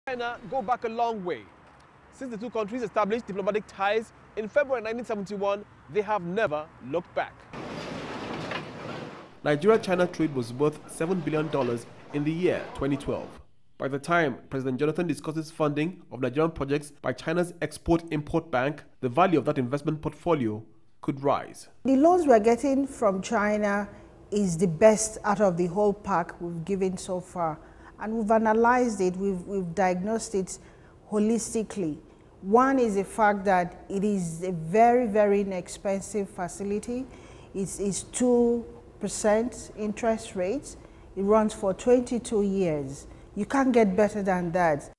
China go back a long way. Since the two countries established diplomatic ties in February 1971, they have never looked back. Nigeria-China trade was worth $7 billion in the year 2012. By the time President Jonathan discusses funding of Nigerian projects by China's Export-Import Bank, the value of that investment portfolio could rise. The loans we're getting from China is the best out of the whole pack we've given so far. And we've analyzed it, we've diagnosed it holistically. One is the fact that it is a very, very inexpensive facility. It's 2% interest rate. It runs for 22 years. You can't get better than that.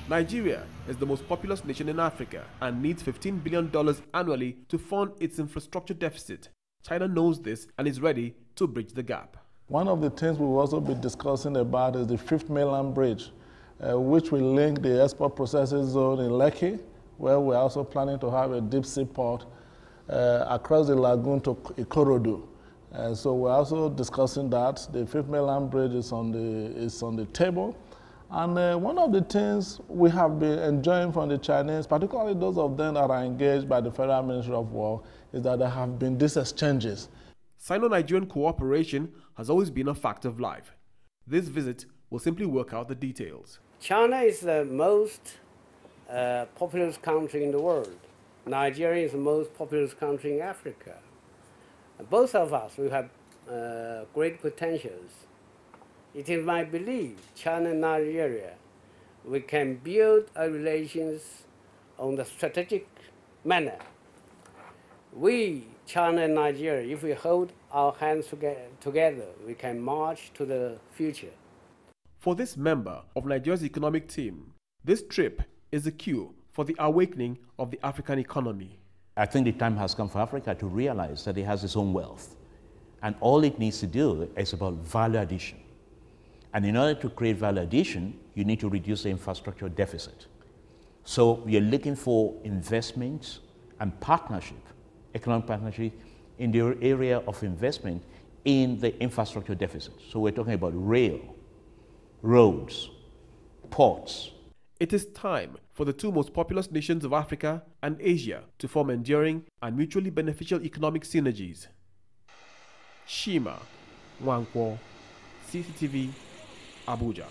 Nigeria is the most populous nation in Africa and needs $15 billion annually to fund its infrastructure deficit. China knows this and is ready to bridge the gap. One of the things we'll also be discussing about is the Fifth Mainland Bridge, which will link the export processing zone in Lekki, where we're also planning to have a deep sea port across the lagoon to Ikorodu. So we're also discussing that. The Fifth Mainland Bridge is on the table. And one of the things we have been enjoying from the Chinese, particularly those of them that are engaged by the Federal Ministry of War, is that there have been these exchanges. Sino-Nigerian cooperation has always been a fact of life. This visit will simply work out the details. China is the most populous country in the world. Nigeria is the most populous country in Africa. Both of us, we have great potentials. It is my belief, China and Nigeria, we can build our relations on the strategic manner. We, China and Nigeria, if we hold our hands together, we can march to the future. For this member of Nigeria's economic team, this trip is the cue for the awakening of the African economy. I think the time has come for Africa to realize that it has its own wealth. And all it needs to do is about value addition. And in order to create value addition, you need to reduce the infrastructure deficit. So we are looking for investments and partnership, economic partnership, in the area of investment in the infrastructure deficit. So we're talking about rail, roads, ports. It is time for the two most populous nations of Africa and Asia to form enduring and mutually beneficial economic synergies. Chima, Nwankwo, CCTV, Abuja.